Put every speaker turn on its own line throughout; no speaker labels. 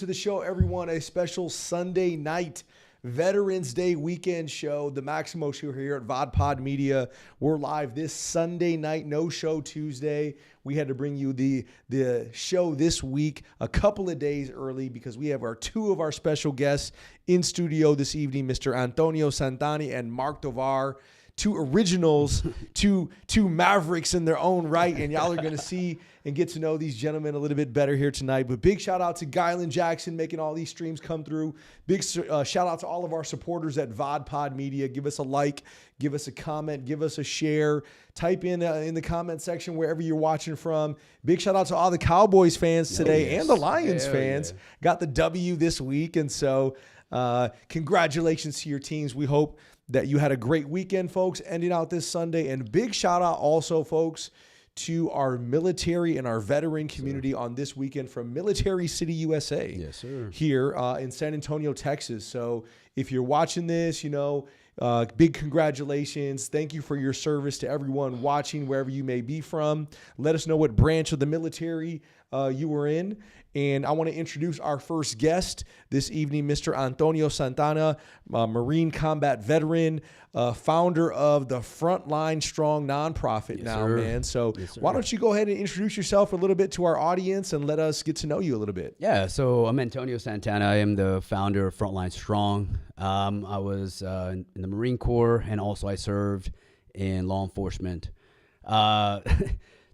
To the show, everyone. A special Sunday night Veterans Day weekend show, the Maximo Show here at VodPod Media. We're live this Sunday night, no show Tuesday. We had to bring you the show this week a couple of days early because we have two of our special guests in studio this evening, Mr. Antonio Santana and Mark Tovar. Two originals, two mavericks in their own right, and y'all are going to see and get to know these gentlemen a little bit better here tonight. But big shout out to Guyland Jackson making all these streams come through. Big shout out to all of our supporters at VodPod Media. Give us a like, give us a comment, give us a share. Type in the comment section wherever you're watching from. Big shout out to all the Cowboys fans today and the Lions fans. Yeah. Got the W this week, and so congratulations to your teams. We hope that you had a great weekend, folks, ending out this Sunday. And big shout out also, folks, to our military and our veteran community on this weekend from Military City, USA.
Yes, sir.
Here in San Antonio, Texas. So if you're watching this, big congratulations. Thank you for your service to everyone watching wherever you may be from. Let us know what branch of the military you were in. And I want to introduce our first guest this evening, Mr. Antonio Santana, Marine combat veteran, founder of the Frontline Strong nonprofit man. So why don't you go ahead and introduce yourself a little bit to our audience and let us get to know you a little bit.
Yeah, so I'm Antonio Santana. I am the founder of Frontline Strong. I was in the Marine Corps, and also I served in law enforcement.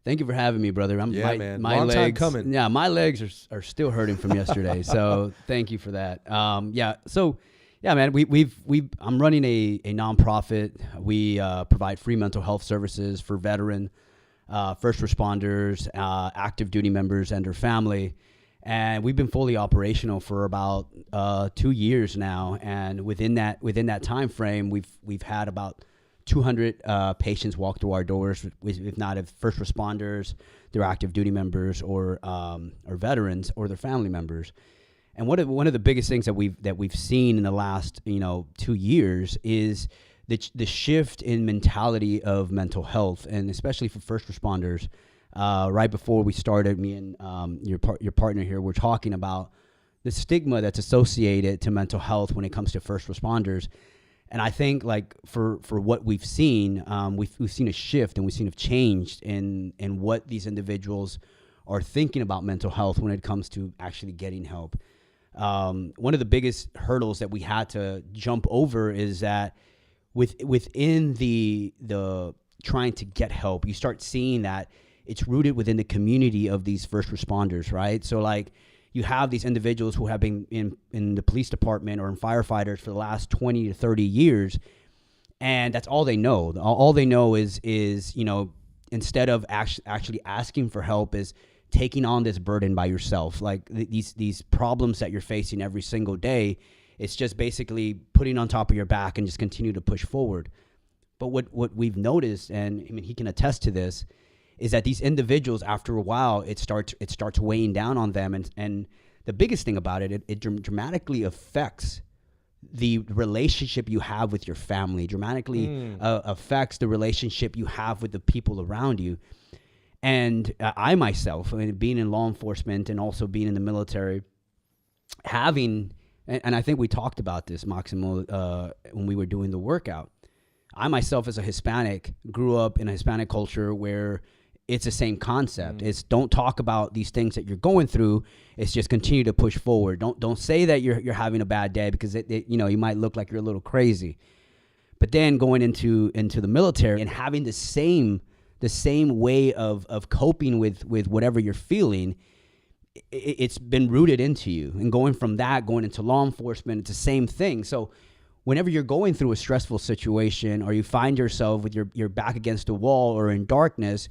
Thank you for having me, brother.
Man.
My
Long
legs,
time coming.
Yeah, my legs are still hurting from yesterday. So thank you for that. Man, I'm running a nonprofit. We provide free mental health services for veteran, first responders, active duty members, and their family. And we've been fully operational for about 2 years now. And within that time frame, we've had about 200 patients walk through our doors, if not of first responders, their active duty members, or veterans, or their family members. And one of the biggest things that we've seen in the last 2 years is the shift in mentality of mental health, and especially for first responders. Right before we started, me and your partner here were talking about the stigma that's associated to mental health when it comes to first responders. And I think, like, for what we've seen, we've seen a shift, and we've seen a change in what these individuals are thinking about mental health when it comes to actually getting help. One of the biggest hurdles that we had to jump over is that within the trying to get help, you start seeing that it's rooted within the community of these first responders, right? So, like, you have these individuals who have been in the police department or in firefighters for the last 20 to 30 years, and that's all they know. All they know is instead of actually asking for help, is taking on this burden by yourself. Like, these problems that you're facing every single day, it's just basically putting on top of your back and just continue to push forward. But what we've noticed, and I mean, he can attest to this, is that these individuals, after a while, it starts weighing down on them, and the biggest thing about it dramatically affects the relationship you have with your family, dramatically affects the relationship you have with the people around you. And I myself, being in law enforcement and also being in the military, and I think we talked about this, Maximo, when we were doing the workout. I myself, as a Hispanic, grew up in a Hispanic culture where it's the same concept. It's don't talk about these things that you're going through. It's just continue to push forward. Don't say that you're having a bad day, because you might look like you're a little crazy. But then going into the military and having the same way of coping with whatever you're feeling, it's been rooted into you. And going from that, going into law enforcement, it's the same thing. So whenever you're going through a stressful situation, or you find yourself with your back against a wall or in darkness,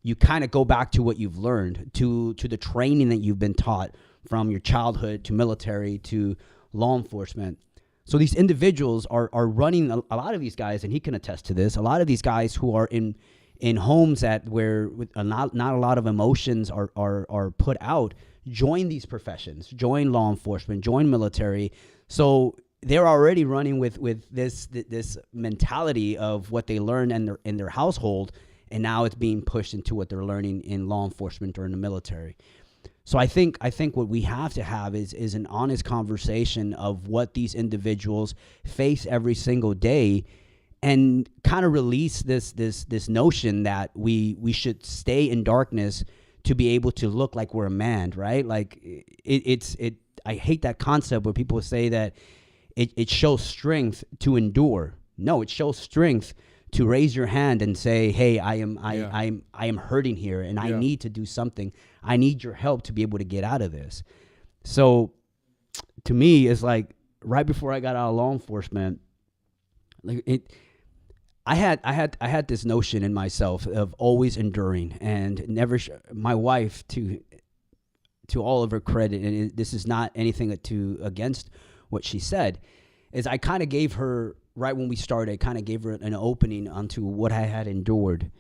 you kind of go back to what you've learned, to the training that you've been taught from your childhood to military to law enforcement. So these individuals are running, a lot of these guys, and he can attest to this, a lot of these guys who are in homes where not a lot of emotions are put out, join these professions, join law enforcement, join military. So they're already running with this mentality of what they learned in their household, and now it's being pushed into what they're learning in law enforcement or in the military. So I think what we have to have is an honest conversation of what these individuals face every single day, and kind of release this notion that we should stay in darkness to be able to look like we're a man, right? Like I hate that concept where people say that it shows strength to endure. No, it shows strength to raise your hand and say, "Hey, I am hurting here, and I need to do something. I need your help to be able to get out of this." So, to me, it's like right before I got out of law enforcement, I had this notion in myself of always enduring and never. My wife, to all of her credit, and this is not anything against what she said, is I kind of gave her. Right when we started, I kind of gave her an opening onto what I had endured.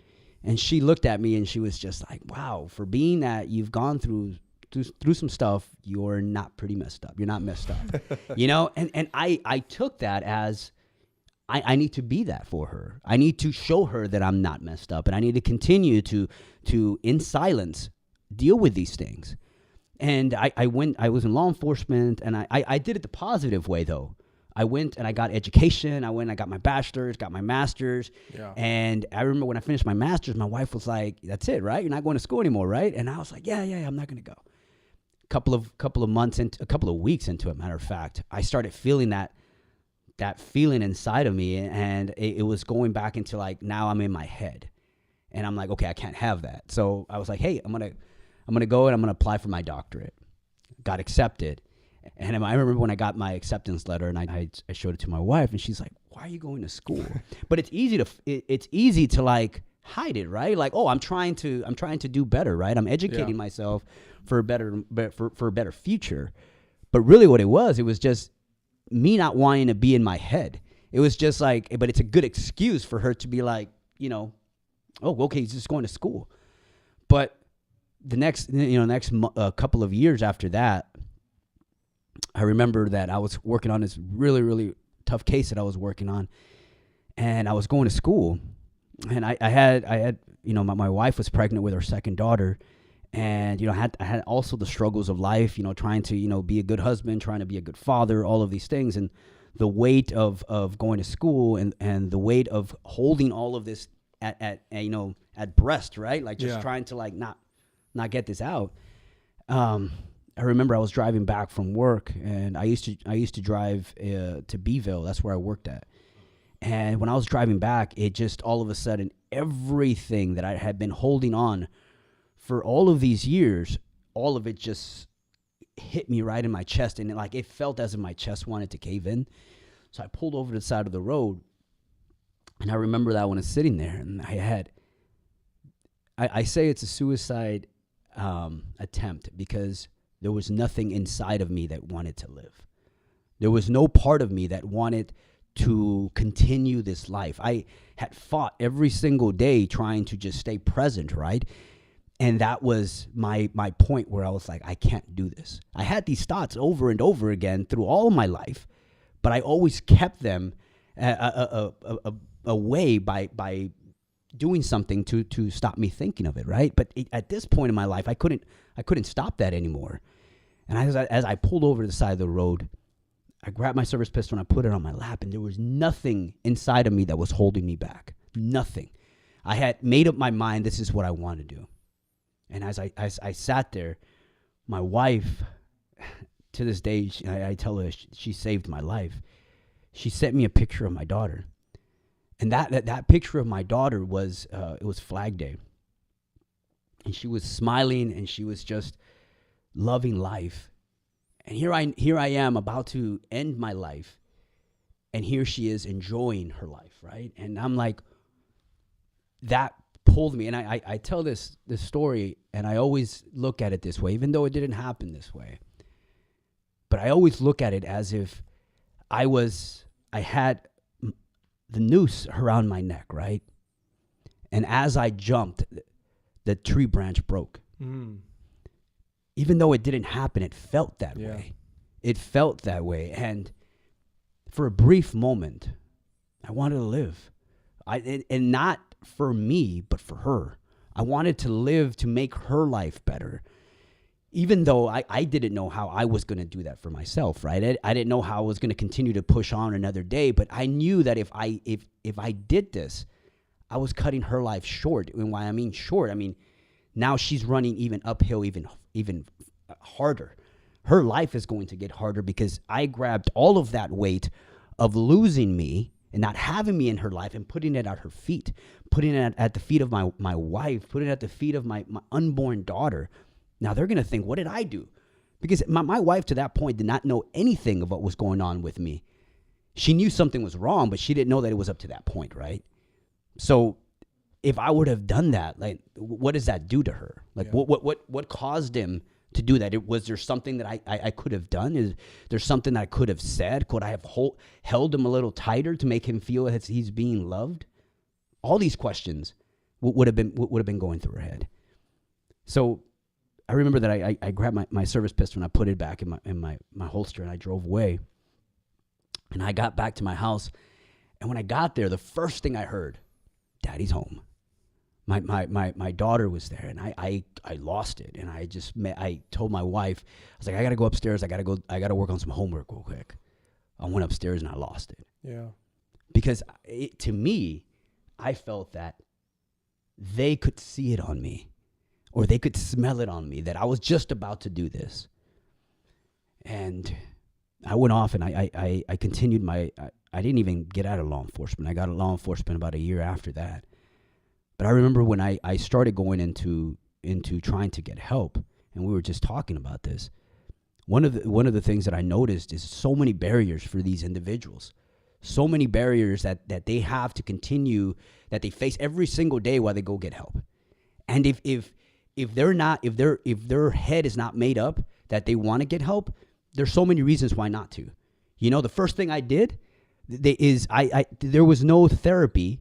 And she looked at me and she was just like, wow, for being that you've gone through some stuff, you're not pretty messed up. You're not messed up, And I took that as I need to be that for her. I need to show her that I'm not messed up, and I need to continue to in silence, deal with these things. And I was in law enforcement, and I did it the positive way, though. I went and I got education. I got my bachelor's, got my master's. Yeah. And I remember when I finished my master's, my wife was like, "That's it, right? You're not going to school anymore, right?" And I was like, yeah, I'm not going to go. Couple of weeks into it, matter of fact, I started feeling that feeling inside of me, and it was going back into like, now I'm in my head. And I'm like, okay, I can't have that. So I was like, hey, I'm going to go and I'm going to apply for my doctorate. Got accepted. And I remember when I got my acceptance letter, and I showed it to my wife, and she's like, "Why are you going to school?" But it's easy to like hide it, right? Like, oh, I'm trying to do better, right? I'm educating myself for a better future. But really, what it was just me not wanting to be in my head. It was just like, but it's a good excuse for her to be like, oh, okay, he's just going to school. But the next couple of years after that, I remember that I was working on this really, really tough case that I was working on, and I was going to school, and I had my wife was pregnant with her second daughter, and I had also the struggles of life, trying to be a good husband, trying to be a good father, all of these things, and the weight of going to school and the weight of holding all of this at breast, right? Like just trying to like not get this out. I remember I was driving back from work, and I used to drive to Beeville. That's where I worked at. And when I was driving back, it just all of a sudden, everything that I had been holding on for all of these years, all of it just hit me right in my chest. And it felt as if my chest wanted to cave in. So I pulled over to the side of the road, and I remember that when I was sitting there, and I say it's a suicide attempt because there was nothing inside of me that wanted to live. There was no part of me that wanted to continue this life. I had fought every single day trying to just stay present, right? And that was my point where I was like, I can't do this. I had these thoughts over and over again through all of my life, but I always kept them away by doing something to stop me thinking of it, right? But at this point in my life, I couldn't stop that anymore. And as I pulled over to the side of the road, I grabbed my service pistol and I put it on my lap, and there was nothing inside of me that was holding me back. Nothing. I had made up my mind, this is what I want to do. And as I sat there, my wife, to this day, I tell her she saved my life. She sent me a picture of my daughter. And that picture of my daughter was, it was Flag Day. And she was smiling, and she was just loving life. And here I am about to end my life, and here she is enjoying her life, right? And I'm like, that pulled me. And I tell this story, and I always look at it this way, even though it didn't happen this way. But I always look at it as if I had the noose around my neck, right? And as I jumped, the tree branch broke. Even though it didn't happen, it felt that way. It felt that way. And for a brief moment, I wanted to live. And not for me, but for her. I wanted to live to make her life better. even though I didn't know how I was going to do that for myself, right? I didn't know how I was going to continue to push on another day, but I knew that if I did this, I was cutting her life short. And why I mean short, I mean now she's running even uphill, even harder. Her life is going to get harder because I grabbed all of that weight of losing me and not having me in her life and putting it at her feet, putting it at the feet of my wife, putting it at the feet of my unborn daughter. Now they're going to think, what did I do? Because my wife to that point did not know anything of what was going on with me. She knew something was wrong, but she didn't know that it was up to that point, right? So if I would have done that, like, what does that do to her? Like, yeah. What caused him to do that? Was there something that I could have done? Is there something that I could have said? Could I have held him a little tighter to make him feel that he's being loved? All these questions would have been going through her head. So I remember that I grabbed my service pistol and I put it back in my holster and I drove away. And I got back to my house, and when I got there, the first thing I heard, Daddy's home. My daughter was there, and I lost it, and I told my wife, I was like, I gotta go upstairs, I gotta work on some homework real quick. I went upstairs and I lost it.
Yeah. Because
to me, I felt that they could see it on me, or they could smell it on me, that I was just about to do this. And I went off and I continued I didn't even get out of law enforcement. I got out of law enforcement about a year after that. But I remember when I started going into trying to get help, and we were just talking about this, one of the things that I noticed is so many barriers for these individuals. So many barriers that they have to continue, that they face every single day while they go get help. And if their head is not made up that they want to get help, there's so many reasons why not to. You know, the first thing I did is there was no therapy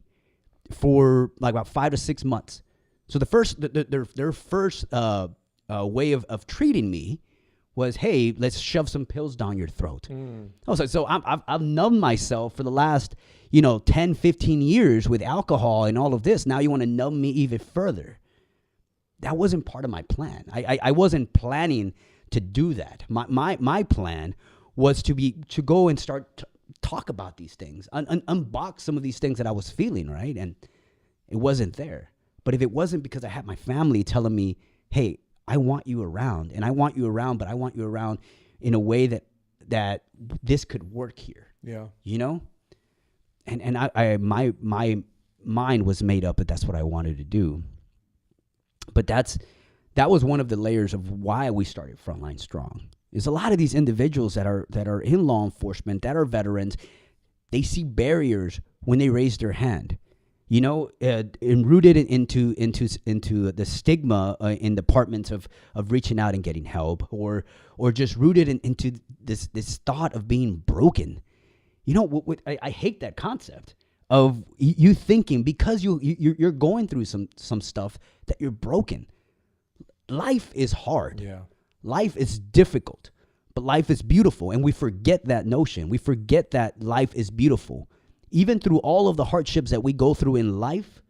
for like about 5 to 6 months. So their first way of treating me was, hey, let's shove some pills down your throat. I was like, so I've numbed myself for the last 10, 15 years with alcohol and all of this. Now you want to numb me even further. That wasn't part of my plan. I wasn't planning to do that. My plan was to go and start talk about these things, unbox some of these things that I was feeling, right? And it wasn't there. But if it wasn't because I had my family telling me, hey, I want you around, and I want you around, but I want you around in a way that this could work here. Yeah. And my mind was made up that that's what I wanted to do. But that was one of the layers of why we started Frontline Strong. Is a lot of these individuals that are in law enforcement, that are veterans, they see barriers when they raise their hand. And rooted into the stigma in departments of reaching out and getting help, or just rooted into this thought of being broken. I hate that concept of you thinking because you're going through some stuff that you're broken. Life is hard. Yeah. Life is difficult, but life is beautiful. And we forget that notion. We forget that life is beautiful. Even through all of the hardships that we go through in life,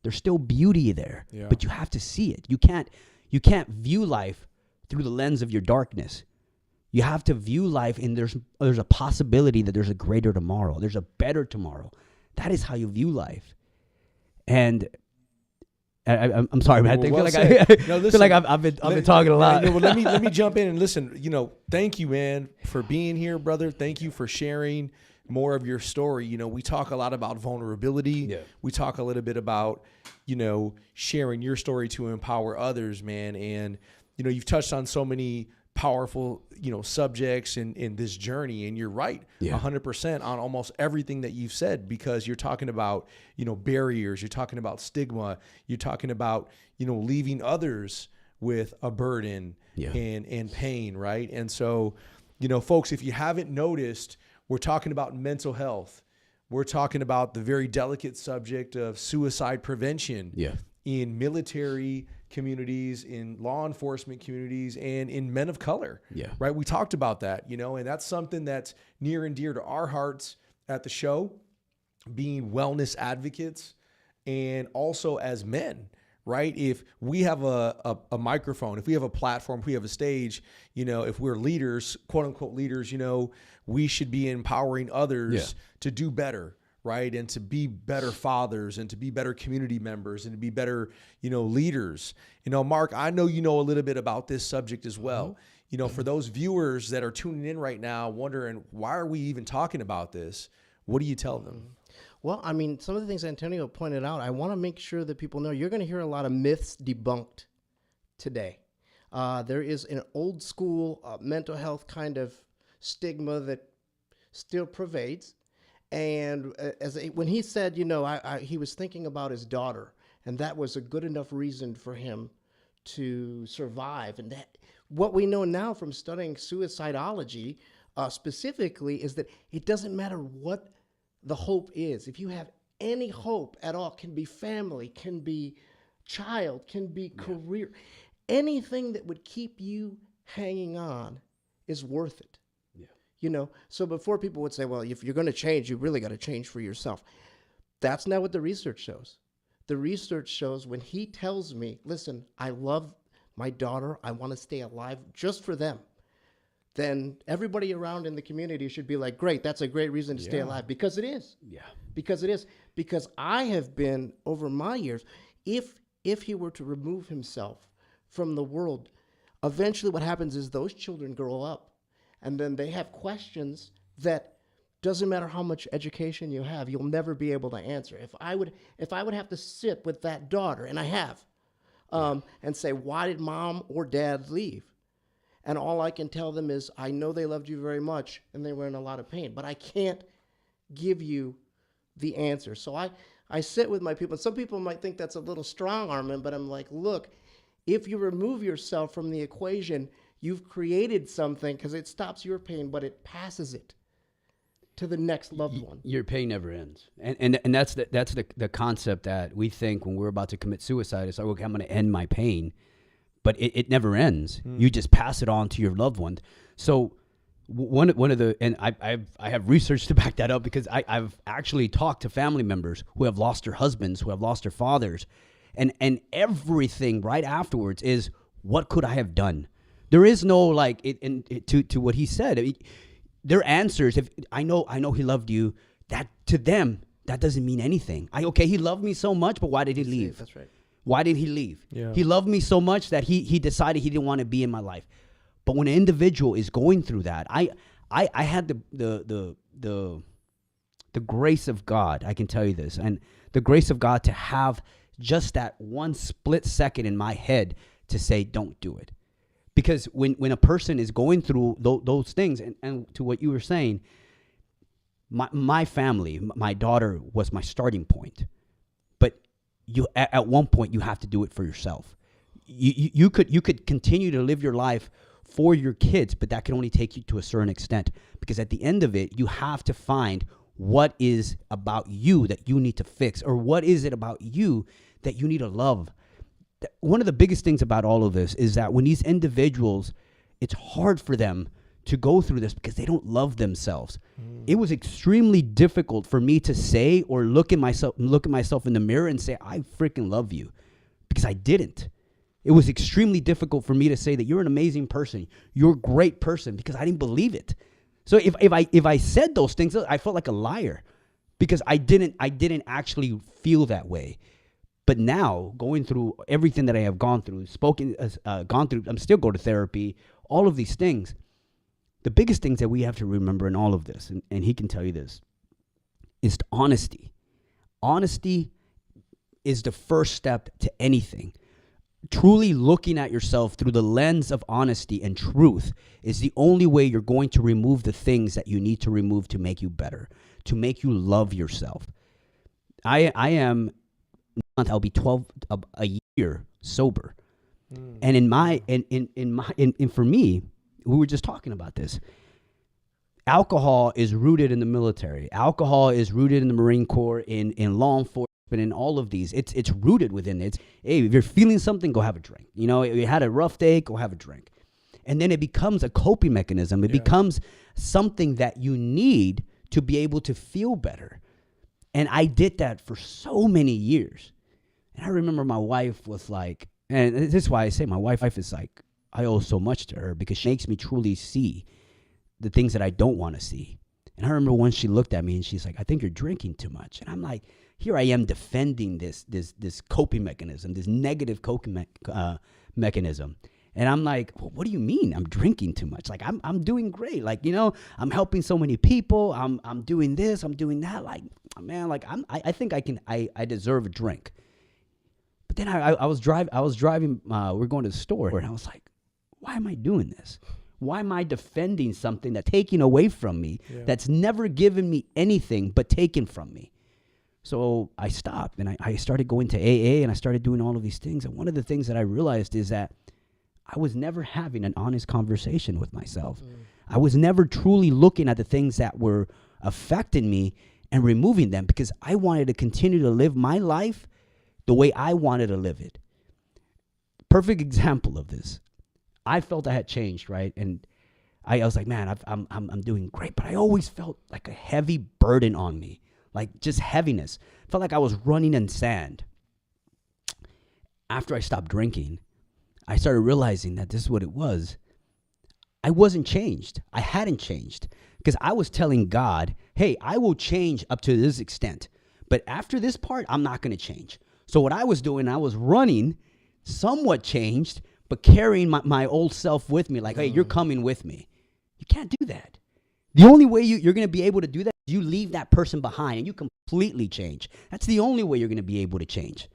there's still beauty there. Yeah. But you have to see it. You can't view life through the lens of your darkness. You have to view life, and there's a possibility that there's a greater tomorrow. There's a better tomorrow. That is how you view life. And I'm sorry, man. I feel like I've been talking a lot.
Well, let me jump in and listen. Thank you, man, for being here, brother. Thank you for sharing more of your story. We talk a lot about vulnerability. Yeah. We talk a little bit about, sharing your story to empower others, man. And, you've touched on so many powerful, subjects in this journey. And you're right, 100% on almost everything that you've said, because you're talking about, barriers, you're talking about stigma, you're talking about, leaving others with a burden and pain, right? And so, folks, if you haven't noticed, we're talking about mental health. We're talking about the very delicate subject of suicide prevention in military communities, in law enforcement communities, and in men of color. Yeah. Right. We talked about that, and that's something that's near and dear to our hearts at the show, being wellness advocates, and also as men, right? If we have a microphone, if we have a platform, if we have a stage, if we're leaders, quote unquote leaders, we should be empowering others to do better, right? And to be better fathers and to be better community members and to be better, leaders. Mark, I know you know a little bit about this subject as well. For those viewers that are tuning in right now, wondering, why are we even talking about this? What do you tell them?
Well, I mean, some of the things Antonio pointed out, I want to make sure that people know you're going to hear a lot of myths debunked today. There is an old school mental health kind of stigma that still pervades. And when he said, he was thinking about his daughter, and that was a good enough reason for him to survive. And that, what we know now from studying suicidology specifically, is that it doesn't matter what the hope is. If you have any hope at all, can be family, can be child, can be career, anything that would keep you hanging on is worth it. So before people would say, well, if you're going to change, you really got to change for yourself. That's not what the research shows. The research shows when he tells me, listen, I love my daughter, I want to stay alive just for them, then everybody around in the community should be like, great, that's a great reason to stay alive, because it is. Yeah. Because it is. Because I have been, over my years, if he were to remove himself from the world, eventually what happens is those children grow up and then they have questions that doesn't matter how much education you have, you'll never be able to answer. If I would have to sit with that daughter, and I have, and say, why did mom or dad leave? And all I can tell them is, I know they loved you very much and they were in a lot of pain, but I can't give you the answer. So I sit with my people. Some people might think that's a little strong arming, but I'm like, look, if you remove yourself from the equation, you've created something, because it stops your pain, but it passes it to the next loved one.
Your pain never ends. And that's the concept that we think when we're about to commit suicide. It's like, okay, I'm going to end my pain. But it never ends. You just pass it on to your loved one. So one of the, and I have research to back that up, because I've actually talked to family members who have lost their husbands, who have lost their fathers, and everything right afterwards is, what could I have done? There is no to what he said. I mean, their answers, if I know he loved you, that to them that doesn't mean anything. He loved me so much, but why did he leave?
That's right.
Why did he leave?
Yeah.
He loved me so much that he decided he didn't want to be in my life. But when an individual is going through that, I had the grace of God. I can tell you this, and the grace of God to have just that one split second in my head to say, don't do it. Because when a person is going through those things, and to what you were saying, my family, my daughter was my starting point. But you at one point you have to do it for yourself. You could continue to live your life for your kids, but that can only take you to a certain extent. Because at the end of it, you have to find what is about you that you need to fix, or what is it about you that you need to love. One of the biggest things about all of this is that when these individuals, it's hard for them to go through this because they don't love themselves. It was extremely difficult for me to say, or look at myself in the mirror and say, I freaking love you, because I didn't. It was extremely difficult for me to say that you're an amazing person, you're a great person, because I didn't believe it. So if I said those things, I felt like a liar, because I didn't actually feel that way. But now, going through everything that I have gone through, I'm still going to therapy, all of these things. The biggest things that we have to remember in all of this, and he can tell you this, is honesty. Honesty is the first step to anything. Truly looking at yourself through the lens of honesty and truth is the only way you're going to remove the things that you need to remove to make you better, to make you love yourself. I'll be 12 a year sober. And for me, we were just talking about this. Alcohol is rooted in the military. Alcohol is rooted in the Marine Corps, in law enforcement, in all of these. It's rooted within it. Hey, if you're feeling something, go have a drink. If you had a rough day, go have a drink. And then it becomes a coping mechanism. It becomes something that you need to be able to feel better. And I did that for so many years. And I remember my wife was like, and this is why I say my wife is like, I owe so much to her because she makes me truly see the things that I don't want to see. And I remember once she looked at me and she's like, I think you're drinking too much. And I'm like, here I am defending this coping mechanism, this negative coping mechanism. And I'm like, well, what do you mean I'm drinking too much? Like, I'm doing great. Like, you know, I'm helping so many people. I'm doing this, I'm doing that. Like, man, like I think I deserve a drink. But then I was driving, we're going to the store, and I was like, why am I doing this? Why am I defending something that's taken away from me, that's never given me anything but taken from me? So I stopped, and I started going to AA, and I started doing all of these things. And one of the things that I realized is that I was never having an honest conversation with myself. I was never truly looking at the things that were affecting me and removing them, because I wanted to continue to live my life the way I wanted to live it. Perfect example of this. I felt I had changed, right? And I was like, man, I'm doing great, but I always felt like a heavy burden on me, like just heaviness. Felt like I was running in sand. After I stopped drinking, I started realizing that this is what it was. I wasn't changed. I hadn't changed, because I was telling God, hey, I will change up to this extent, but after this part, I'm not going to change. So what I was doing, I was running, somewhat changed, but carrying my old self with me, like, hey, you're coming with me. You can't do that. The only way you're going to be able to do that is you leave that person behind and you completely change. That's the only way you're going to be able to change.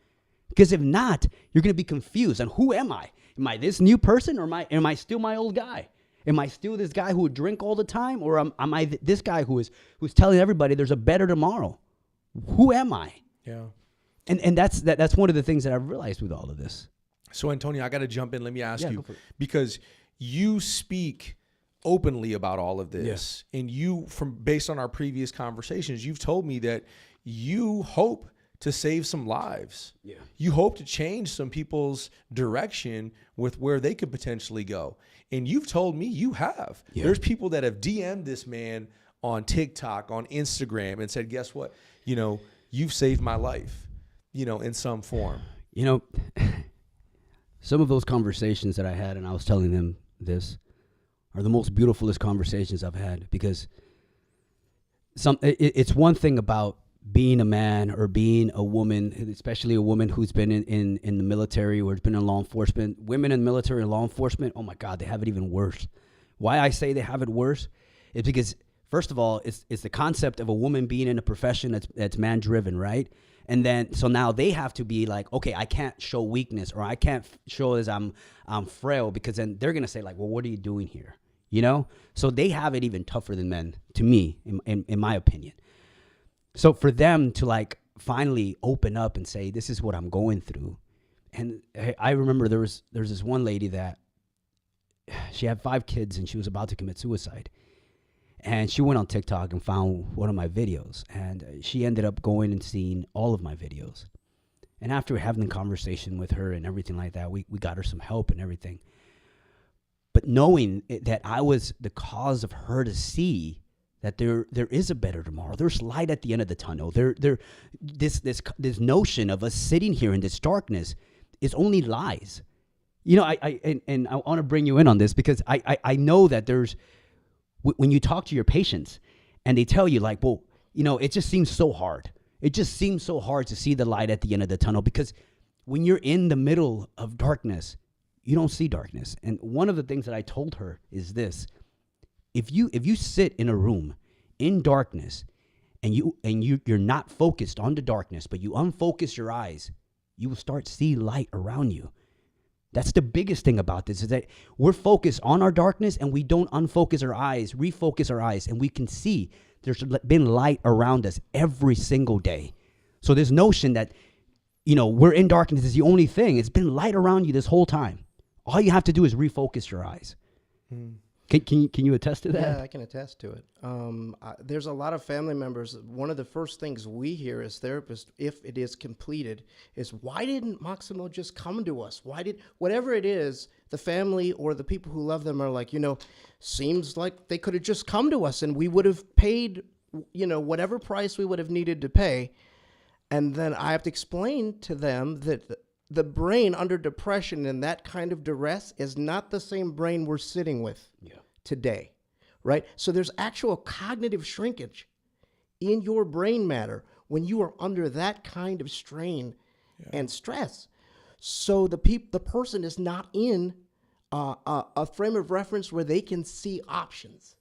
Because if not, you're going to be confused. And who am I? Am I this new person, or am I still my old guy? Am I still this guy who would drink all the time? Or am I this guy who's telling everybody there's a better tomorrow? Who am I?
Yeah.
And that's one of the things that I've realized with all of this.
So, Antonio, I got to jump in. Let me ask you, because you speak openly about all of this, and based on our previous conversations, you've told me that you hope to save some lives. Yeah. You hope to change some people's direction with where they could potentially go. And you've told me you have. Yeah. There's people that have DM'd this man on TikTok, on Instagram, and said, guess what? You know, you've saved my life, you know, in some form.
You know, some of those conversations that I had, and I was telling them this, are the most beautifulest conversations I've had, because it's one thing about being a man or being a woman, especially a woman who's been in the military or has been in law enforcement. Women in military and law enforcement, oh my God, they have it even worse. Why I say they have it worse is because, first of all, it's the concept of a woman being in a profession that's man-driven, right? And then, so now they have to be like, okay, I can't show weakness, or I can't show as I'm frail, because then they're going to say like, well, what are you doing here? You know? So they have it even tougher than men, to me, in my opinion. So for them to like finally open up and say, this is what I'm going through. And I remember there's this one lady that she had 5 kids and she was about to commit suicide. And she went on TikTok and found one of my videos, and she ended up going and seeing all of my videos. And after having a conversation with her and everything like that, we got her some help and everything. But knowing that I was the cause of her to see that there is a better tomorrow, there's light at the end of the tunnel. This notion of us sitting here in this darkness is only lies. You know, I want to bring you in on this, because I know that there's, when you talk to your patients and they tell you like, well, you know, it just seems so hard. It just seems so hard to see the light at the end of the tunnel, because when you're in the middle of darkness, you don't see darkness. And one of the things that I told her is this: if you sit in a room in darkness and you're not focused on the darkness, but you unfocus your eyes, you will start to see light around you. That's the biggest thing about this, is that we're focused on our darkness and we don't unfocus our eyes, refocus our eyes, and we can see there's been light around us every single day. So this notion that, you know, we're in darkness is the only thing. It's been light around you this whole time. All you have to do is refocus your eyes. Can you attest to that?
Yeah, I can attest to it. There's a lot of family members. One of the first things we hear as therapists, if it is completed, is why didn't Maximo just come to us? Whatever it is, the family or the people who love them are like, you know, seems like they could have just come to us and we would have paid, you know, whatever price we would have needed to pay. And then I have to explain to them that the brain under depression and that kind of duress is not the same brain we're sitting with today, right? So there's actual cognitive shrinkage in your brain matter when you are under that kind of strain and stress. So the person is not in a frame of reference where they can see options.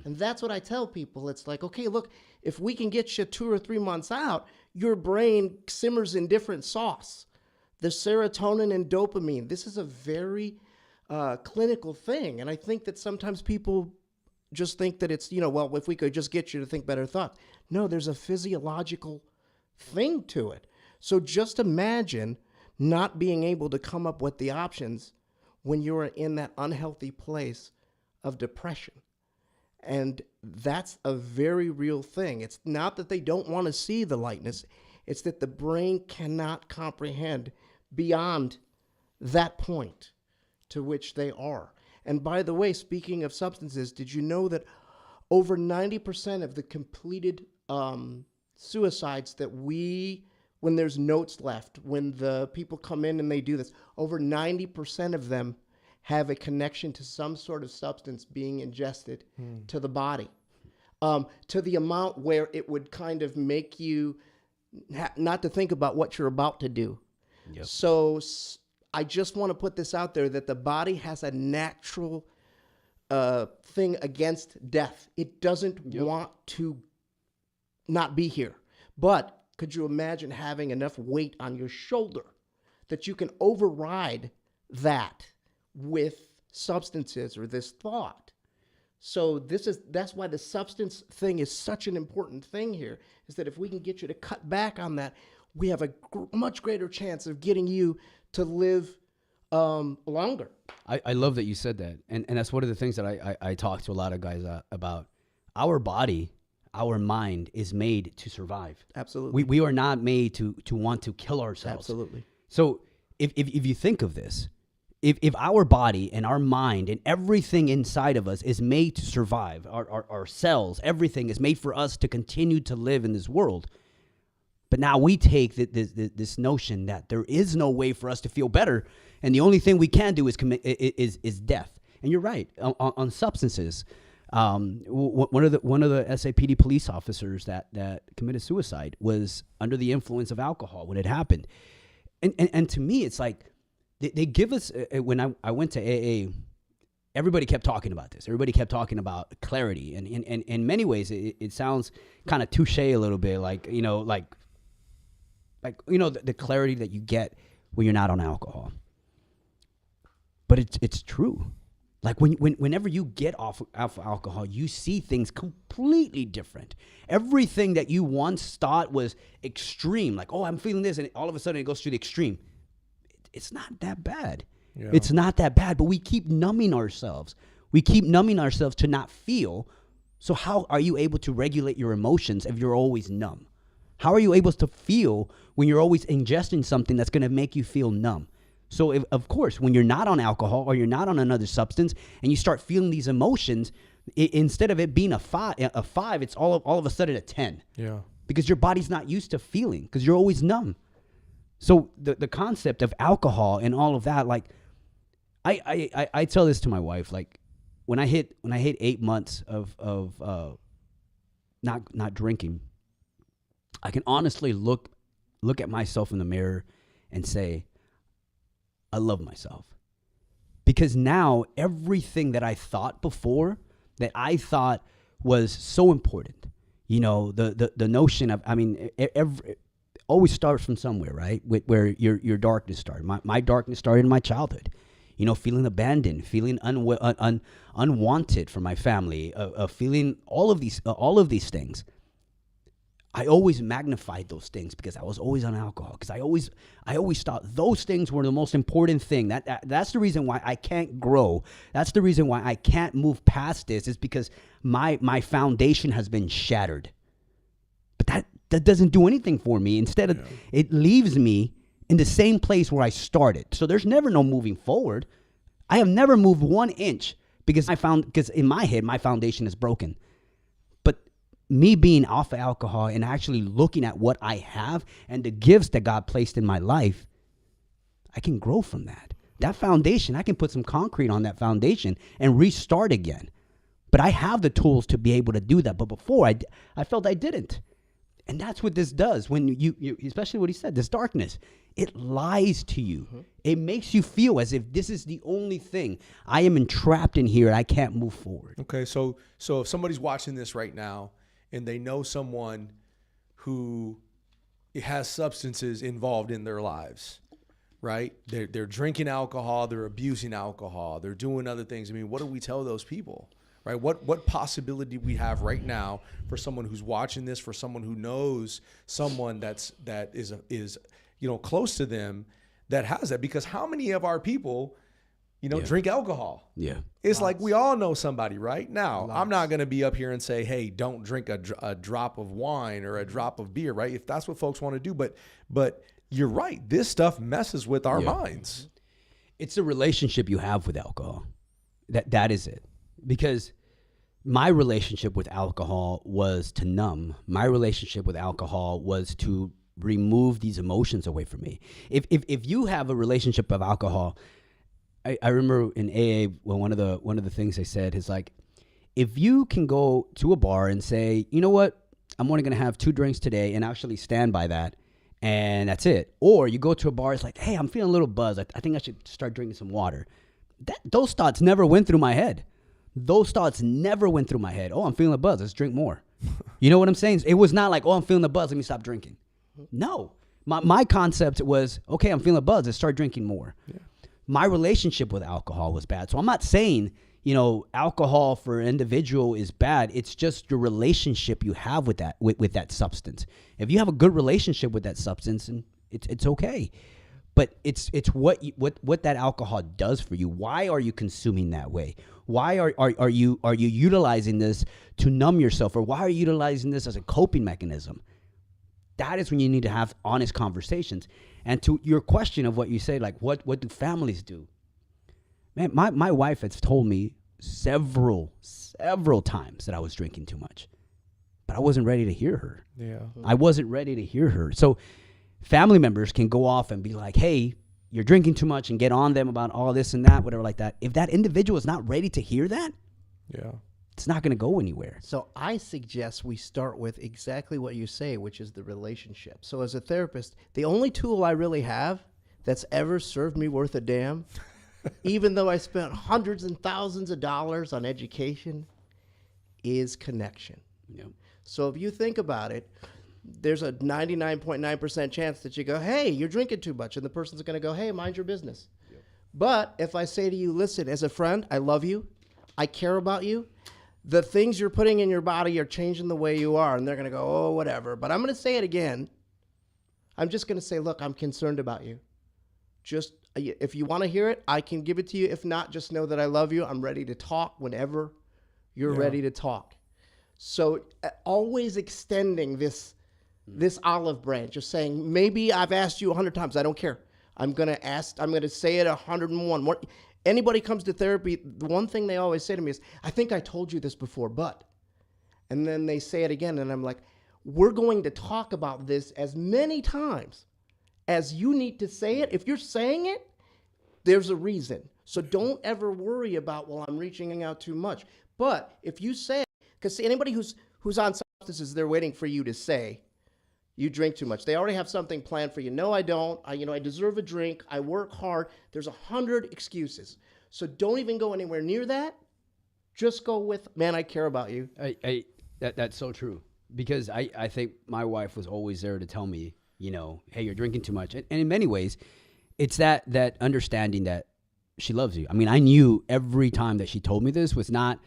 And that's what I tell people. It's like, okay, look, if we can get you 2 or 3 months out, your brain simmers in different sauce. The serotonin and dopamine. This is a very clinical thing. And I think that sometimes people just think that it's, well, if we could just get you to think better thoughts. No, there's a physiological thing to it. So just imagine not being able to come up with the options when you're in that unhealthy place of depression. And that's a very real thing. It's not that they don't want to see the lightness. It's that the brain cannot comprehend beyond that point to which they are. And by the way, speaking of substances, did you know that over 90% of the completed suicides that when there's notes left, when the people come in and they do this, over 90% of them have a connection to some sort of substance being ingested to the body, to the amount where it would kind of make you not to think about what you're about to do. Yep. So I just want to put this out there that the body has a natural thing against death. It doesn't want to not be here. But could you imagine having enough weight on your shoulder that you can override that with substances or this thought? So that's why the substance thing is such an important thing here, is that if we can get you to cut back on that, we have a much greater chance of getting you to live longer.
I love that you said that. And that's one of the things that I talk to a lot of guys about. Our body, our mind is made to survive.
Absolutely.
We are not made to want to kill ourselves.
Absolutely.
So if you think of this, if our body and our mind and everything inside of us is made to survive, our cells, everything is made for us to continue to live in this world. But now we take this notion that there is no way for us to feel better, and the only thing we can do is death. And you're right on substances. One of the SAPD police officers that committed suicide was under the influence of alcohol when it happened. And to me, it's like they give us, when I went to AA, everybody kept talking about this. Everybody kept talking about clarity. And in many ways, it sounds kind of touche a little bit, the clarity that you get when you're not on alcohol. But it's true. Like whenever you get off alcohol, you see things completely different. Everything that you once thought was extreme, like, oh, I'm feeling this, and all of a sudden it goes to the extreme. It's not that bad. Yeah. It's not that bad, but we keep numbing ourselves. We keep numbing ourselves to not feel. So how are you able to regulate your emotions if you're always numb? How are you able to feel when you're always ingesting something that's going to make you feel numb? So, of course, when you're not on alcohol or you're not on another substance and you start feeling these emotions, instead of it being a five, it's all of a sudden a 10.
Yeah.
Because your body's not used to feeling because you're always numb. So the concept of alcohol and all of that, like, I tell this to my wife, like, when I hit 8 months of not drinking, I can honestly look at myself in the mirror and say, I love myself. Because now everything that I thought before, that I thought was so important, the notion of, always starts from somewhere, right? Where your darkness started. My darkness started in my childhood. Feeling abandoned, feeling unwanted from my family, feeling all of these things. I always magnified those things because I was always on alcohol. Because I always thought those things were the most important thing. That's the reason why I can't grow. That's the reason why I can't move past this. Is because my foundation has been shattered. But that doesn't do anything for me. Instead, it leaves me in the same place where I started. So there's never no moving forward. I have never moved 1 inch because in my head my foundation is broken. But me being off of alcohol and actually looking at what I have and the gifts that God placed in my life, I can grow from that. That foundation, I can put some concrete on that foundation and restart again. But I have the tools to be able to do that. But before, I felt I didn't. And that's what this does. When you especially what he said, this darkness, it lies to you. Mm-hmm. It makes you feel as if this is the only thing. I am entrapped in here. I can't move forward.
Okay, so if somebody's watching this right now and they know someone who has substances involved in their lives, right? They're drinking alcohol, they're abusing alcohol, they're doing other things. I mean, what do we tell those people? Right? What possibility we have right now for someone who's watching this, for someone who knows someone that is close to them that has that? Because how many of our people, drink alcohol?
Yeah,
it's like we all know somebody, right? Now, I'm not going to be up here and say, hey, don't drink a drop of wine or a drop of beer, right? If that's what folks want to do, but you're right. This stuff messes with our minds.
It's the relationship you have with alcohol. That is it. Because my relationship with alcohol was to numb. My relationship with alcohol was to remove these emotions away from me. If you have a relationship of alcohol, I remember in AA, well, one of the things they said is like, if you can go to a bar and say, you know what, I'm only going to have 2 drinks today and actually stand by that, and that's it. Or you go to a bar, it's like, hey, I'm feeling a little buzzed. I think I should start drinking some water. Those thoughts never went through my head. Those thoughts never went through my head. Oh, I'm feeling a buzz. Let's drink more. You know what I'm saying? It was not like, oh, I'm feeling a buzz. Let me stop drinking. No. My concept was, okay, I'm feeling a buzz. Let's start drinking more. Yeah. My relationship with alcohol was bad. So I'm not saying, alcohol for an individual is bad. It's just your relationship you have with that substance. If you have a good relationship with that substance, and it's okay. But it's what that alcohol does for you. Why are you consuming that way? Why are you utilizing this to numb yourself, or why are you utilizing this as a coping mechanism? That is when you need to have honest conversations. And to your question of what you say, like what do families do? Man, my wife has told me several times that I was drinking too much, but I wasn't ready to hear her.
Yeah,
I wasn't ready to hear her. So family members can go off and be like, hey, you're drinking too much, and get on them about all this and that, whatever like that. If that individual is not ready to hear that, it's not going to go anywhere.
So I suggest we start with exactly what you say, which is the relationship. So as a therapist, the only tool I really have that's ever served me worth a damn, even though I spent hundreds and thousands of dollars on education, is connection.
Yep.
So if you think about it, there's a 99.9% chance that you go, hey, you're drinking too much. And the person's going to go, hey, mind your business. Yep. But if I say to you, listen, as a friend, I love you. I care about you. The things you're putting in your body are changing the way you are. And they're going to go, oh, whatever. But I'm going to say it again. I'm just going to say, look, I'm concerned about you. Just if you want to hear it, I can give it to you. If not, just know that I love you. I'm ready to talk whenever you're ready to talk. So always extending this olive branch of saying, maybe I've asked you 100 times. I don't care. I'm going to say it 101. Anybody comes to therapy, the one thing they always say to me is, I think I told you this before, but. And then they say it again, and I'm like, we're going to talk about this as many times as you need to say it. If you're saying it, there's a reason. So don't ever worry about, well, I'm reaching out too much. But if you say it, because anybody who's on substances, they're waiting for you to say, you drink too much. They already have something planned for you. No, I don't. I deserve a drink. I work hard. There's 100 excuses. So don't even go anywhere near that. Just go with, man, I care about you.
That's so true. Because I think my wife was always there to tell me, hey, you're drinking too much. And in many ways, it's that understanding that she loves you. I mean, I knew every time that she told me this was not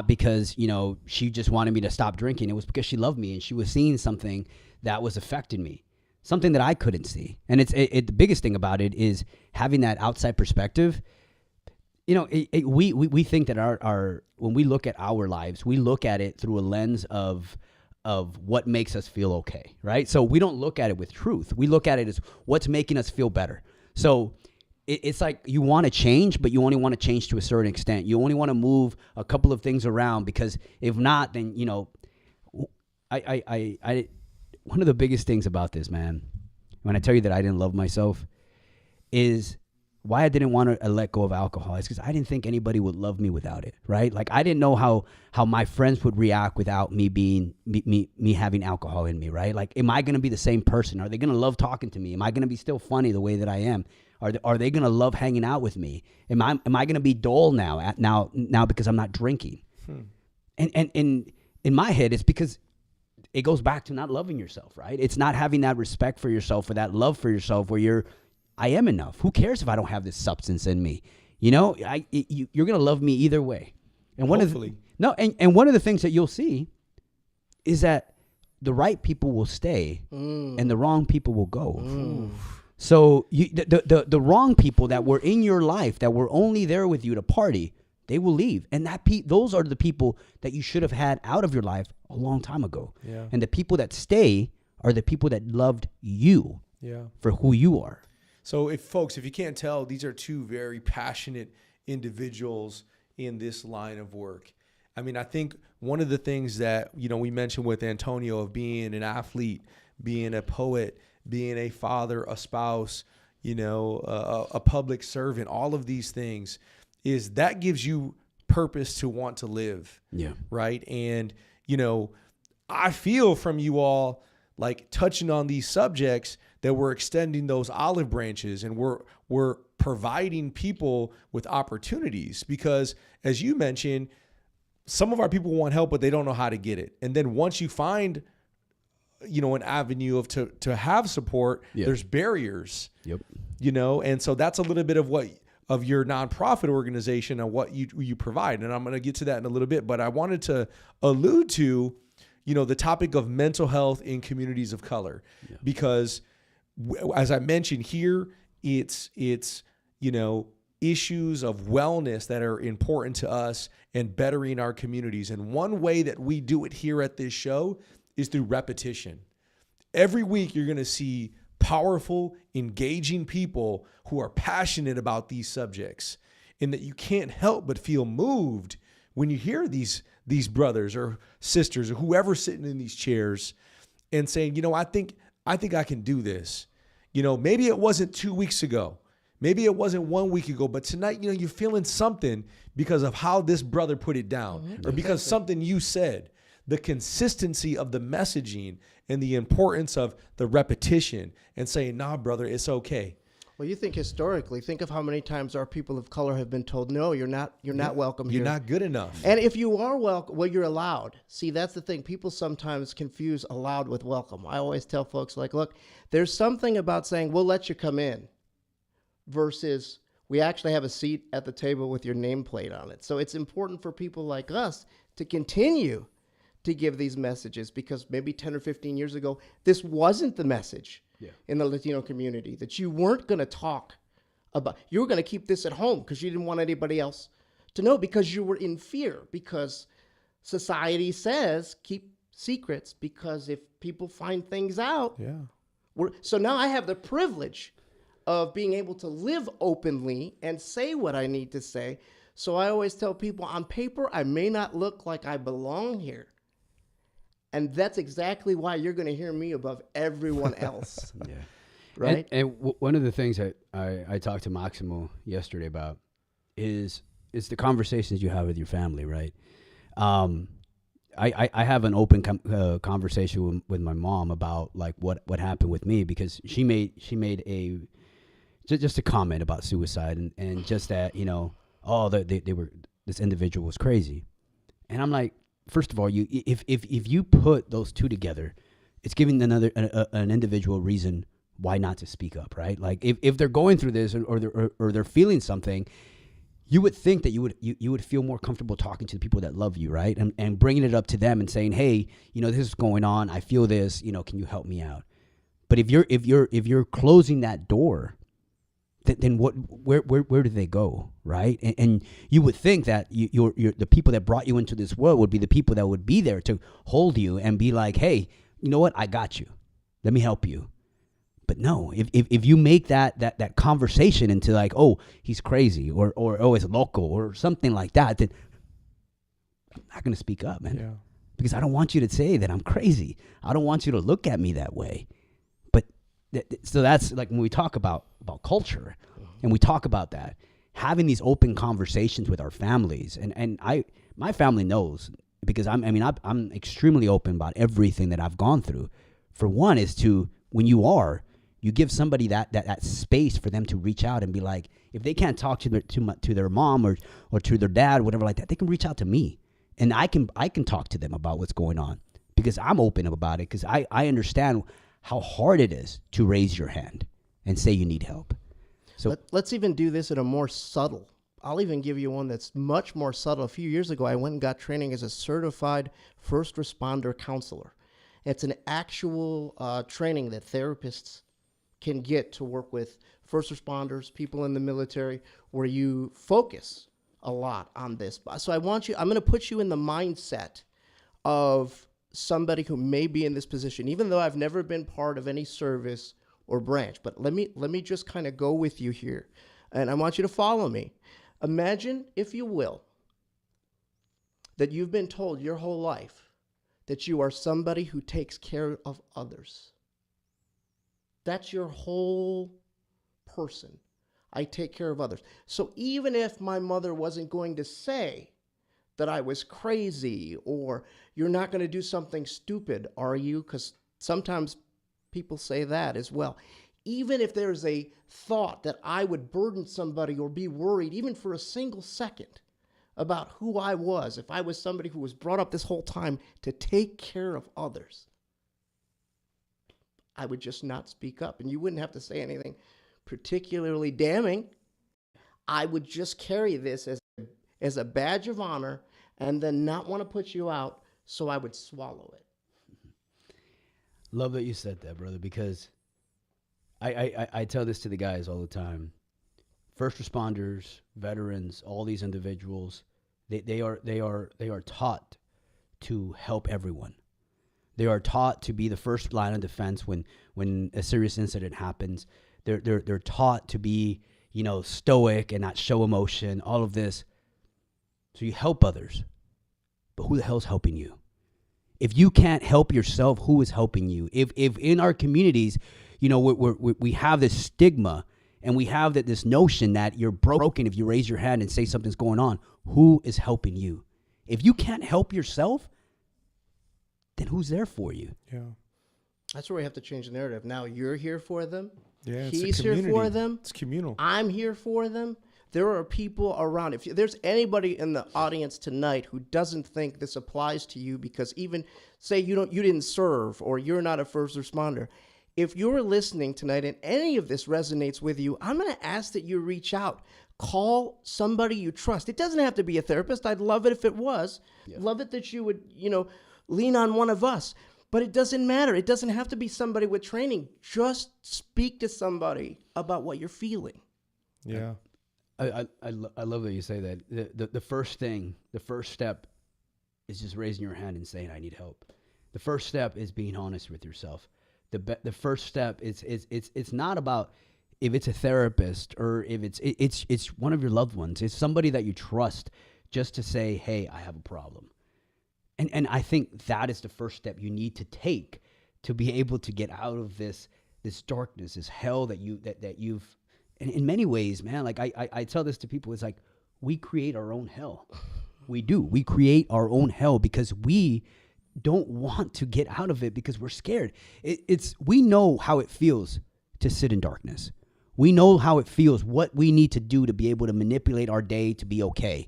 because, she just wanted me to stop drinking. It was because she loved me and she was seeing something that was affecting me, something that I couldn't see. And the biggest thing about it is having that outside perspective. We think that our when we look at our lives, we look at it through a lens of what makes us feel okay, right? So we don't look at it with truth. We look at it as what's making us feel better. So it's like you want to change, but you only want to change to a certain extent. You only want to move a couple of things around, because if not, then, one of the biggest things about this, man, when I tell you that I didn't love myself, is why I didn't want to let go of alcohol. It's because I didn't think anybody would love me without it, right? Like, I didn't know how my friends would react without me being me having alcohol in me, right? Like, am I going to be the same person? Are they going to love talking to me? Am I going to be still funny the way that I am? Are they going to love hanging out with me? Am I going to be dull now because I'm not drinking? And in my head, it's because it goes back to not loving yourself, right? It's not having that respect for yourself or that love for yourself where I am enough. Who cares if I don't have this substance in me? You know, you're going to love me either way. And one
Hopefully.
and one of the things that you'll see is that the right people will stay and the wrong people will go. So the wrong people that were in your life, that were only there with you to party, they will leave. And those are the people that you should have had out of your life a long time ago.
Yeah.
And the people that stay are the people that loved you for who you are.
So if you can't tell, these are two very passionate individuals in this line of work. I mean, I think one of the things that, we mentioned with Antonio of being an athlete, being a poet, being a father, a spouse, a public servant, all of these things is that gives you purpose to want to live.
Yeah.
Right. And, I feel from you all, like, touching on these subjects, that we're extending those olive branches and we're providing people with opportunities, because as you mentioned, some of our people want help, but they don't know how to get it. And then once you find, an avenue to have support, there's barriers, and so that's a little bit of your nonprofit organization and what you provide. And I'm going to get to that in a little bit, but I wanted to allude to, the topic of mental health in communities of color, because as I mentioned here, it's issues of wellness that are important to us and bettering our communities. And one way that we do it here at this show is through repetition. Every week you're going to see powerful, engaging people who are passionate about these subjects, and that you can't help but feel moved when you hear these brothers or sisters or whoever's sitting in these chairs and saying, I think I can do this. Maybe it wasn't 2 weeks ago. Maybe it wasn't 1 week ago, but tonight, you're feeling something because of how this brother put it down or because something you said. The consistency of the messaging and the importance of the repetition and saying, nah, brother, it's okay.
Well, you think historically, think of how many times our people of color have been told, no, you're not welcome here.
You're not good enough.
And if you are welcome, well, you're allowed. See, that's the thing. People sometimes confuse allowed with welcome. I always tell folks, like, look, there's something about saying, we'll let you come in versus we actually have a seat at the table with your nameplate on it. So it's important for people like us to continue to give these messages, because maybe 10 or 15 years ago, this wasn't the message in the Latino community, that you weren't going to talk about, you were going to keep this at home because you didn't want anybody else to know, because you were in fear, because society says keep secrets, because if people find things out. So now I have the privilege of being able to live openly and say what I need to say. So I always tell people, on paper, I may not look like I belong here. And that's exactly why you're going to hear me above everyone else. Right?
And one of the things that I talked to Maximo yesterday about is the conversations you have with your family, right? I have an open conversation with my mom about, like, what happened with me, because she made just a comment about suicide and just that, this individual was crazy. And I'm like, first of all, if you put those two together, it's giving an individual reason why not to speak up, right? Like, if they're going through this or they're feeling something, you would think that you would feel more comfortable talking to the people that love you, right? And bringing it up to them and saying, hey, this is going on. I feel this. Can you help me out? But if you're closing that door, then where do they go, right? And you would think that the people that brought you into this world would be the people that would be there to hold you and be like, hey, you know what? I got you. Let me help you. But no, if you make that conversation into, like, oh, he's crazy or oh, it's local or something like that, then I'm not going to speak up, man. because I don't want you to say that I'm crazy. I don't want you to look at me that way. But so that's like when we talk about culture, and we talk about that, having these open conversations with our families, and my family knows, because I'm extremely open about everything that I've gone through. For one is to, when you give somebody that space for them to reach out and be like, if they can't talk to their mom or to their dad, whatever like that, they can reach out to me, and I can talk to them about what's going on, because I'm open about it, because I understand how hard it is to raise your hand and say you need help. So
let's even do this in a more subtle. I'll even give you one that's much more subtle. A few years ago, I went and got training as a certified first responder counselor. It's an actual training that therapists can get to work with first responders, people in the military, where you focus a lot on this. So I'm going to put you in the mindset of somebody who may be in this position, even though I've never been part of any service or branch. But let me just kind of go with you here, and I want you to follow me. Imagine, if you will, that you've been told your whole life that you are somebody who takes care of others. That's your whole person. I take care of others. So even if my mother wasn't going to say that I was crazy, or you're not going to do something stupid, are you? Because sometimes people say that as well. Even if there's a thought that I would burden somebody or be worried, even for a single second, about who I was, if I was somebody who was brought up this whole time to take care of others, I would just not speak up. And you wouldn't have to say anything particularly damning. I would just carry this as a badge of honor and then not want to put you out, so I would swallow it.
Love that you said that, brother, because I tell this to the guys all the time. First responders, veterans, all these individuals, they are taught to help everyone. They are taught to be the first line of defense when a serious incident happens. They're taught to be, stoic and not show emotion, all of this. So you help others, but who the hell's helping you? If you can't help yourself, who is helping you? If in our communities, we have this stigma, and we have this notion that you're broken if you raise your hand and say something's going on. Who is helping you? If you can't help yourself, then who's there for you?
Yeah.
That's where we have to change the narrative. Now you're here for them.
Yeah,
He's here for them.
It's communal.
I'm here for them. There are people around. If there's anybody in the audience tonight who doesn't think this applies to you, because even say you didn't serve, or you're not a first responder, if you're listening tonight and any of this resonates with you, I'm going to ask that you reach out. Call somebody you trust. It doesn't have to be a therapist. I'd love it if it was. Yeah. Love it that you would, lean on one of us. But it doesn't matter. It doesn't have to be somebody with training. Just speak to somebody about what you're feeling.
Yeah.
I love that you say that. The first step is just raising your hand and saying, I need help. The first step is being honest with yourself. The first step is it's not about if it's a therapist or if it's one of your loved ones. It's somebody that you trust, just to say, hey, I have a problem. And I think that is the first step you need to take to be able to get out of this darkness, this hell that you've. And in many ways, man, like I tell this to people, it's like we create our own hell. We do. We create our own hell because we don't want to get out of it because we're scared. We know how it feels to sit in darkness. We know how it feels, what we need to do to be able to manipulate our day to be okay.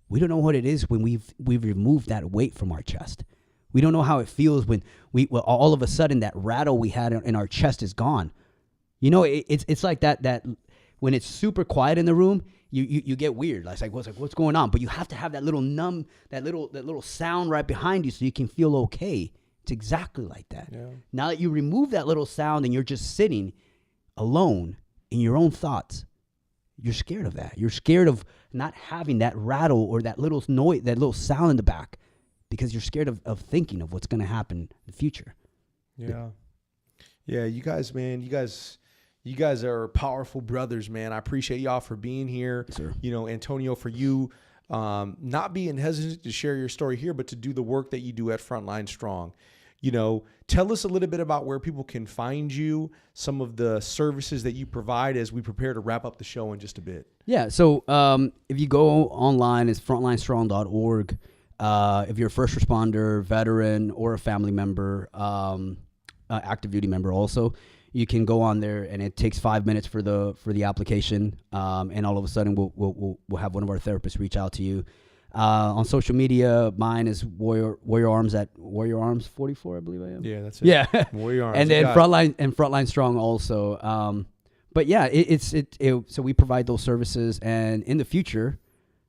We don't know what it is when we've removed that weight from our chest. We don't know how it feels when all of a sudden that rattle we had in our chest is gone. It's like that when it's super quiet in the room, you get weird. It's like what's going on? But you have to have that little that little sound right behind you so you can feel okay. It's exactly like that. Yeah. Now that you remove that little sound and you're just sitting alone in your own thoughts, you're scared of that. You're scared of not having that rattle or that little noise, that little sound in the back, because you're scared of thinking of what's going to happen in the future.
Yeah. Yeah, you guys, man, you guys are powerful brothers, man. I appreciate y'all for being here.
Yes, sir.
Antonio, for you not being hesitant to share your story here, but to do the work that you do at Frontline Strong. Tell us a little bit about where people can find you, some of the services that you provide as we prepare to wrap up the show in just a bit.
Yeah. So if you go online, it's frontlinestrong.org. If you're a first responder, veteran, or a family member, active duty member also, you can go on there, and it takes 5 minutes for the application, and all of a sudden we'll have one of our therapists reach out to you. On social media, mine is Warrior Arms at Warrior Arms 44, I believe I am.
Yeah, that's it.
Yeah,
Warrior Arms.
And then Frontline Strong also. But yeah, so we provide those services, and in the future,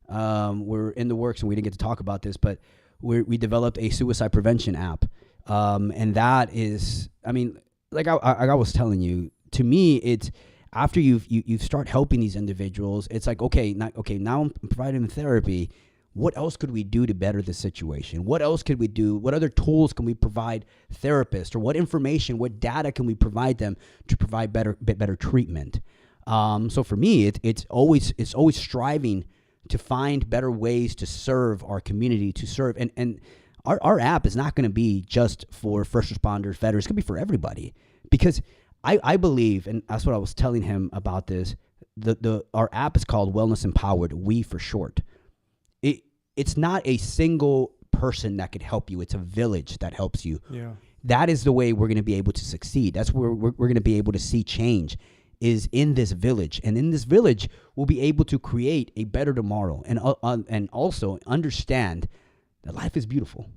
we're in the works, and we didn't get to talk about this, but we developed a suicide prevention app, and that is, I mean, like I was telling you, to me, it's after you start helping these individuals, it's like, now I'm providing them therapy. What else could we do to better the situation? What else could we do? What other tools can we provide therapists, or what information, what data can we provide them to provide better treatment? So for me, it's always striving to find better ways to serve our community, to serve. And our app is not going to be just for first responders, veterans. It's going to be for everybody, because I believe, and that's what I was telling him about this, our app is called Wellness Empowered, we for short. It's not a single person that could help you. It's a village that helps you.
Yeah.
That is the way we're going to be able to succeed. That's where we're going to be able to see change, is in this village. And in this village, we'll be able to create a better tomorrow, and also understand that life is beautiful.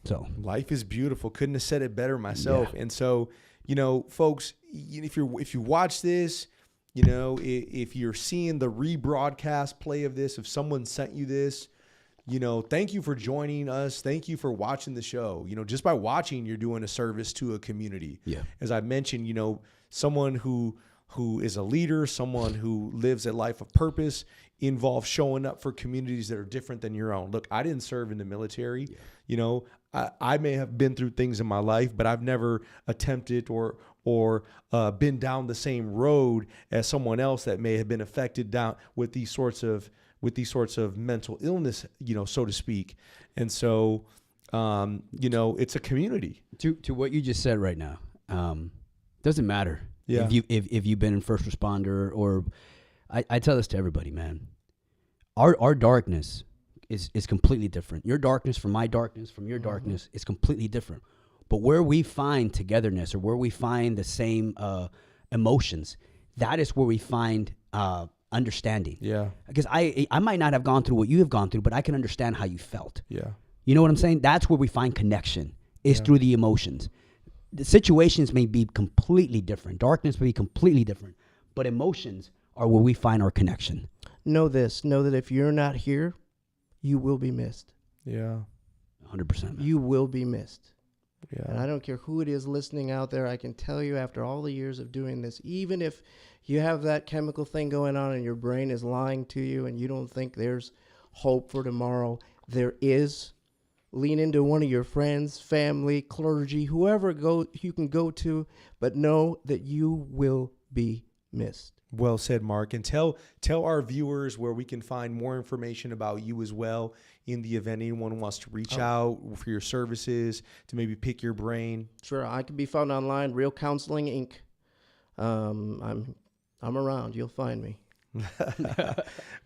So
life is beautiful. Couldn't have said it better myself. Yeah. And so, folks, if you watch this, if you're seeing the rebroadcast play of this, if someone sent you this, thank you for joining us. Thank you for watching the show. Just by watching, you're doing a service to a community.
Yeah.
As I mentioned, someone who is a leader, someone who lives a life of purpose, involves showing up for communities that are different than your own. Look, I didn't serve in the military. Yeah. I may have been through things in my life, but I've never attempted or been down the same road as someone else that may have been affected down with these sorts of mental illness, so to speak. And so, it's a community.
To what you just said right now, doesn't matter.
Yeah.
If you've been a first responder, or I tell this to everybody, man. Our darkness is completely different. Your darkness from my darkness, from your darkness, is completely different. But where we find togetherness, or where we find the same emotions, that is where we find understanding.
Yeah.
Because I might not have gone through what you have gone through, but I can understand how you felt.
Yeah.
You know what I'm saying? That's where we find connection, is through the emotions. The situations may be completely different. Darkness may be completely different. But emotions are where we find our connection.
Know this. Know that if you're not here, you will be missed.
Yeah.
100%.
You will be missed.
Yeah.
And I don't care who it is listening out there. I can tell you, after all the years of doing this, even if you have that chemical thing going on and your brain is lying to you and you don't think there's hope for tomorrow, there is. Lean into one of your friends, family, clergy, whoever you can go to, but know that you will be missed.
Well said, Mark. And tell our viewers where we can find more information about you as well, in the event anyone wants to reach out for your services, to maybe pick your brain.
Sure. I can be found online, Real Counseling Inc. I'm around. You'll find me.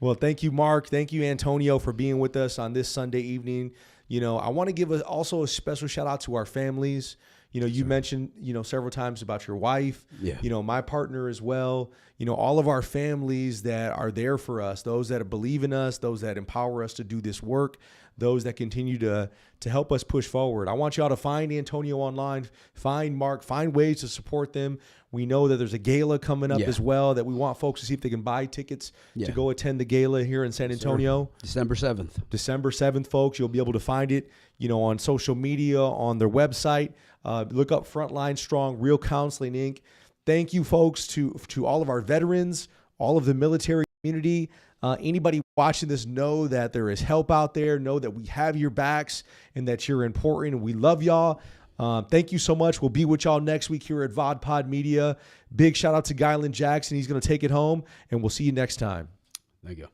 Well, thank you, Mark. Thank you, Antonio, for being with us on this Sunday evening. I want to give also a special shout out to our families. You mentioned, several times about your wife, my partner as well, all of our families that are there for us, those that believe in us, those that empower us to do this work, those that continue to help us push forward. I want y'all to find Antonio online, find Mark, find ways to support them. We know that there's a gala coming up as well, that we want folks to see if they can buy tickets to go attend the gala here in San Antonio.
December 7th.
December 7th, folks. You'll be able to find it, on social media, on their website. Look up Frontline Strong, Real Counseling Inc. Thank you, folks, to all of our veterans, all of the military community. Anybody watching this, know that there is help out there. Know that we have your backs and that you're important. And we love y'all. Thank you so much. We'll be with y'all next week here at VodPod Media. Big shout out to Gylan Jackson. He's going to take it home, and we'll see you next time.
Thank you.